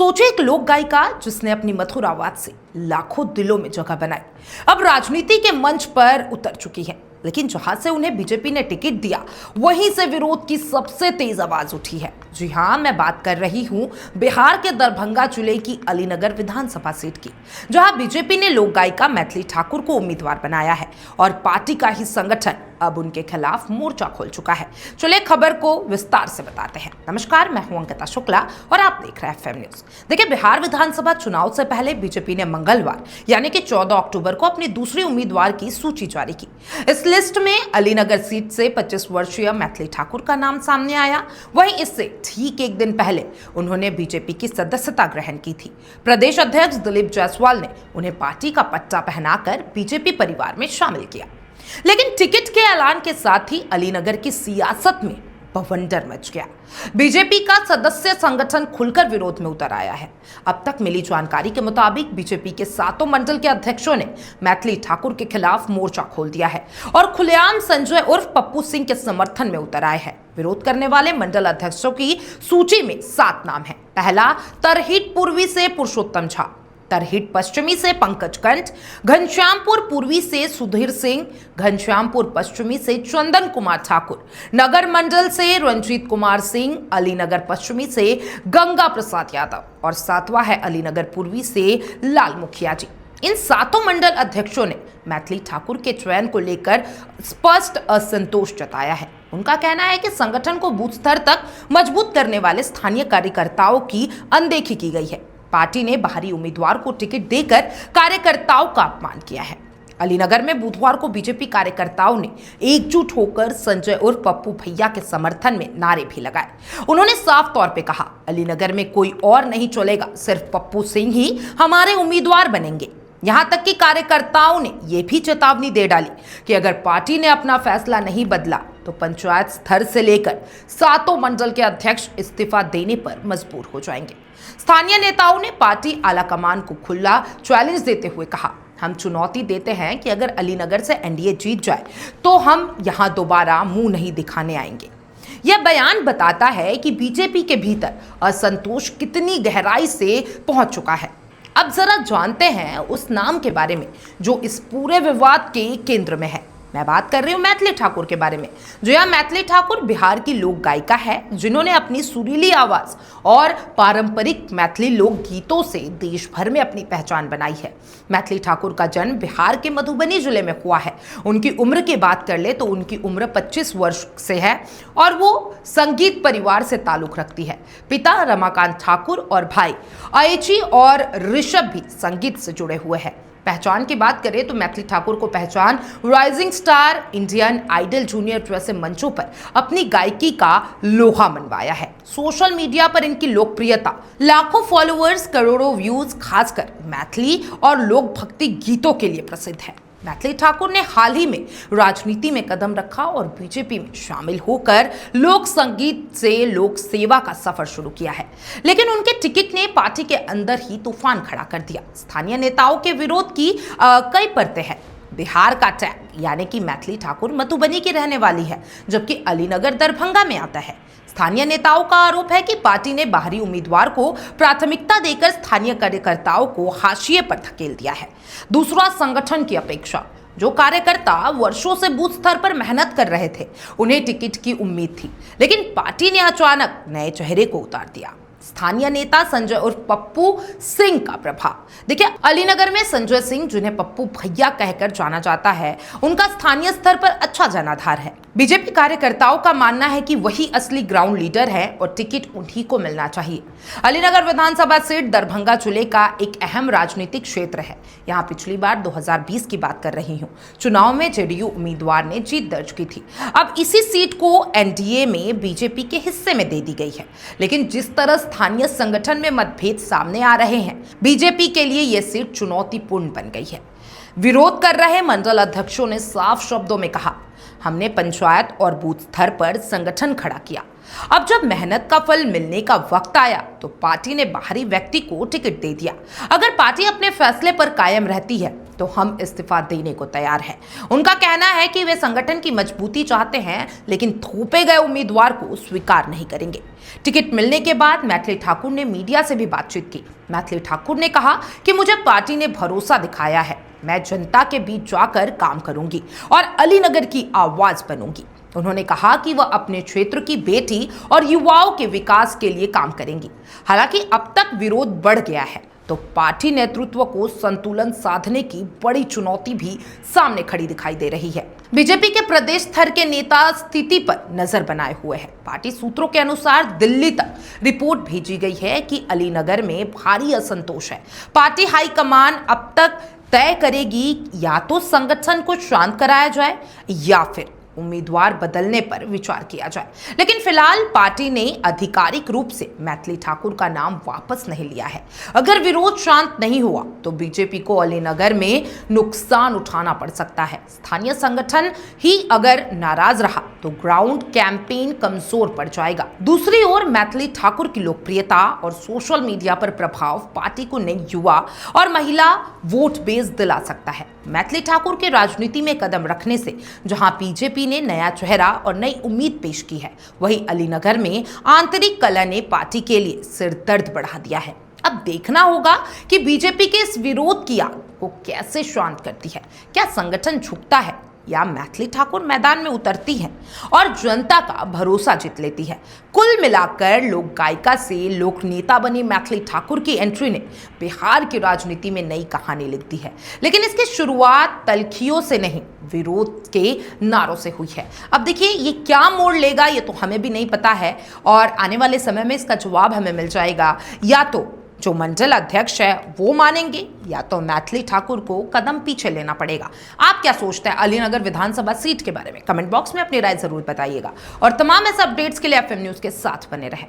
सोचे एक लोक गायिका जिसने अपनी मधुर आवाज से लाखों दिलों में जगह बनाई, अब राजनीति के मंच पर उतर चुकी है। लेकिन जहां से उन्हें बीजेपी ने टिकट दिया, वहीं से विरोध की सबसे तेज आवाज उठी है। जी हां, मैं बात कर रही हूं बिहार के दरभंगा जिले की अलीनगर विधानसभा सीट की, जहां बीजेपी ने लोक गायिका मैथिली ठाकुर को उम्मीदवार बनाया है और पार्टी का ही संगठन अब उनके खिलाफ मोर्चा खोल चुका है। चलिए खबर को विस्तार से बताते हैं। नमस्कार, मैं हूं अंकिता शुक्ला और आप देख रहे हैं FM न्यूज। देखिए, बिहार विधानसभा चुनाव से पहले बीजेपी ने मंगलवार यानी कि 14 अक्टूबर को अपनी दूसरी उम्मीदवार की सूची जारी की। इस लिस्ट में अलीनगर सीट से 25 वर्षीय मैथिली ठाकुर का नाम सामने आया। वहीं इससे ठीक एक दिन पहले उन्होंने बीजेपी की सदस्यता ग्रहण की थी। प्रदेश अध्यक्ष दिलीप जायसवाल ने उन्हें पार्टी का पट्टा पहनाकर बीजेपी परिवार में शामिल किया। लेकिन टिकट के ऐलान के साथ ही अलीनगर की सियासत में बवंडर मच गया। बीजेपी का सदस्य संगठन खुलकर विरोध में उतर आया है। अब तक मिली जानकारी के मुताबिक बीजेपी के 7 मंडल के अध्यक्षों ने मैथिली ठाकुर के खिलाफ मोर्चा खोल दिया है और खुलेआम संजय उर्फ पप्पू सिंह के समर्थन में उतर आए हैं। विरोध करने वाले मंडल अध्यक्षों की सूची में 7 नाम हैं। पहला, तरहीट पूर्वी से पुरुषोत्तम झा, तरहीट पश्चिमी से पंकज कंठ, घनश्यामपुर पूर्वी से सुधीर सिंह, घनश्यामपुर पश्चिमी से चंदन कुमार ठाकुर, नगर मंडल से रंजीत कुमार सिंह, अलीनगर पश्चिमी से गंगा प्रसाद यादव और 7वां है अलीनगर पूर्वी से लाल मुखिया जी। इन 7 मंडल अध्यक्षों ने मैथिली ठाकुर के चयन को लेकर स्पष्ट असंतोष जताया है। उनका कहना है कि संगठन को बूथ स्तर तक मजबूत करने वाले स्थानीय कार्यकर्ताओं की अनदेखी की गई है। पार्टी ने बाहरी उम्मीदवार को टिकट देकर कार्यकर्ताओं का अपमान किया है। अलीनगर में बुधवार को बीजेपी कार्यकर्ताओं ने एकजुट होकर संजय उर्फ पप्पू भैया के समर्थन में नारे भी लगाए। उन्होंने साफ तौर पे कहा, अलीनगर में कोई और नहीं चलेगा, सिर्फ पप्पू सिंह ही हमारे उम्मीदवार बनेंगे। यहां तक कि कार्यकर्ताओं ने यह भी चेतावनी दे डाली कि अगर पार्टी ने अपना फैसला नहीं बदला तो पंचायत स्तर से लेकर 7 मंडल के अध्यक्ष इस्तीफा देने पर मजबूर हो जाएंगे। स्थानीय नेताओं ने पार्टी आलाकमान को खुला चैलेंज देते हुए कहा, हम चुनौती देते हैं कि अगर अलीनगर से एनडीए जीत जाए तो हम यहां दोबारा मुंह नहीं दिखाने आएंगे। यह बयान बताता है कि बीजेपी के भीतर असंतोष कितनी गहराई से पहुंच चुका है। अब जरा जानते हैं उस नाम के बारे में जो इस पूरे विवाद के केंद्र में है। मैं बात कर रही हूँ मैथिली ठाकुर के बारे में। जो यह मैथिली ठाकुर बिहार की लोक गायिका है, जिन्होंने अपनी सुरीली आवाज और पारंपरिक मैथिली लोक गीतों से देश भर में अपनी पहचान बनाई है। मैथिली ठाकुर का जन्म बिहार के मधुबनी जिले में हुआ है। उनकी उम्र की बात कर ले तो उनकी उम्र 25 वर्ष से है और वो संगीत परिवार से ताल्लुक रखती है। पिता रमाकांत ठाकुर और भाई अयची और ऋषभ भी संगीत से जुड़े हुए हैं। पहचान की बात करें तो मैथिली ठाकुर को पहचान rising star, Indian idol junior जैसे मंचों पर अपनी गायकी का लोहा मनवाया है। सोशल मीडिया पर इनकी लोकप्रियता, लाखों फॉलोअर्स, करोड़ों व्यूज खासकर मैथिली और लोक भक्ति गीतों के लिए प्रसिद्ध है। मैथिली ठाकुर ने हाल ही में राजनीति में कदम रखा और बीजेपी में शामिल होकर लोक संगीत से लोक सेवा का सफर शुरू किया है। लेकिन उनके टिकट ने पार्टी के अंदर ही तूफान खड़ा कर दिया। स्थानीय नेताओं के विरोध की कई परतें हैं। बिहार का टैग यानी कि मैथिली ठाकुर मधुबनी की रहने वाली है, जबकि अलीनगर दरभंगा में आता है। स्थानीय नेताओं का आरोप है कि पार्टी ने बाहरी उम्मीदवार को प्राथमिकता देकर स्थानीय कार्यकर्ताओं को हाशिए पर धकेल दिया है। दूसरा, संगठन की अपेक्षा। जो कार्यकर्ता वर्षों से बूथ स्तर पर मेहनत कर रहे थे, उन्हें टिकट की उम्मीद थी, लेकिन पार्टी ने अचानक नए चेहरे को उतार दिया। स्थानीय नेता संजय उर्फ पप्पू सिंह का प्रभाव। देखिए, अलीनगर में संजय सिंह, जिन्हें पप्पू भैया कहकर जाना जाता है, उनका स्थानीय स्तर पर अच्छा जनाधार है। बीजेपी कार्यकर्ताओं का मानना है कि वही असली ग्राउंड लीडर है और टिकट उन्हीं को मिलना चाहिए। अलीनगर विधानसभा सीट दरभंगा जिले का एक अहम राजनीतिक क्षेत्र है। यहाँ पिछली बार 2020 की बात कर रही हूँ, चुनाव में जेडीयू उम्मीदवार ने जीत दर्ज की थी। अब इसी सीट को एनडीए में बीजेपी के हिस्से में दे दी गई है। लेकिन जिस तरह स्थानीय संगठन में मतभेद सामने आ रहे हैं, बीजेपी के लिए यह सीट चुनौतीपूर्ण बन गई है। विरोध कर रहे मंडल अध्यक्षों ने साफ शब्दों में कहा, हमने पंचायत और बूथ स्तर पर संगठन खड़ा किया। अब जब मेहनत का फल मिलने का वक्त आया तो पार्टी ने बाहरी व्यक्ति को टिकट दे दिया। अगर पार्टी अपने फैसले पर कायम रहती है तो हम इस्तीफा देने को तैयार हैं। उनका कहना है कि वे संगठन की मजबूती चाहते हैं, लेकिन थोपे गए उम्मीदवार को स्वीकार नहीं करेंगे। टिकट मिलने के बाद मैथिली ठाकुर ने मीडिया से भी बातचीत की। मैथिली ठाकुर ने कहा कि मुझे पार्टी ने भरोसा दिखाया है, मैं जनता के बीच जाकर काम करूंगी और अलीनगर की आवाज बनूंगी। उन्होंने कहा कि वह अपने क्षेत्र की बेटी और युवाओं के विकास के लिए काम करेंगी। हालांकि अब तक विरोध बढ़ गया है तो पार्टी नेतृत्व को संतुलन साधने की बड़ी चुनौती भी सामने खड़ी दिखाई दे रही है। बीजेपी के प्रदेश स्तर के नेता स्थिति पर नजर बनाए हुए हैं। पार्टी सूत्रों के अनुसार दिल्ली तक रिपोर्ट भेजी गई है कि अलीनगर में भारी असंतोष है। पार्टी हाईकमान अब तक तय करेगी या तो संगठन को शांत कराया जाए या फिर उम्मीदवार बदलने पर विचार किया जाए। लेकिन फिलहाल पार्टी ने आधिकारिक रूप से मैथिली ठाकुर का नाम वापस नहीं लिया है। अगर विरोध शांत नहीं हुआ तो बीजेपी को अलीनगर में नुकसान उठाना पड़ सकता है। स्थानीय संगठन ही अगर नाराज रहा तो ग्राउंड कैंपेन कमजोर पड़ जाएगा। दूसरी ओर मैथिली ठाकुर की लोकप्रियता और सोशल मीडिया पर प्रभाव पार्टी को नई युवा और महिला वोट बेस दिला सकता है। मैथिली ठाकुर के राजनीति में कदम रखने से जहां बीजेपी ने नया चेहरा और नई उम्मीद पेश की है, वहीं अलीनगर में आंतरिक कलह ने पार्टी के लिए सिरदर्द बढ़ा दिया है। अब देखना होगा कि बीजेपी के इस विरोध की आग को कैसे शांत करती है। क्या संगठन झुकता है या मैथिली ठाकुर मैदान में उतरती है और जनता का भरोसा जीत लेती है। कुल मिलाकर लोक गायिका से लोक नेता बनी मैथिली ठाकुर की एंट्री ने बिहार की राजनीति में नई कहानी लिख दी है। लेकिन इसकी शुरुआत तलखियों से नहीं, विरोध के नारों से हुई है। अब देखिए ये क्या मोड़ लेगा ये तो हमें भी नहीं पता है और आने वाले समय में इसका जवाब हमें मिल जाएगा। या तो जो मंडल अध्यक्ष है वो मानेंगे या तो मैथिली ठाकुर को कदम पीछे लेना पड़ेगा। आप क्या सोचते हैं अलीनगर विधानसभा सीट के बारे में? कमेंट बॉक्स में अपनी राय जरूर बताइएगा और तमाम ऐसे अपडेट्स के लिए एफएम न्यूज के साथ बने रहें।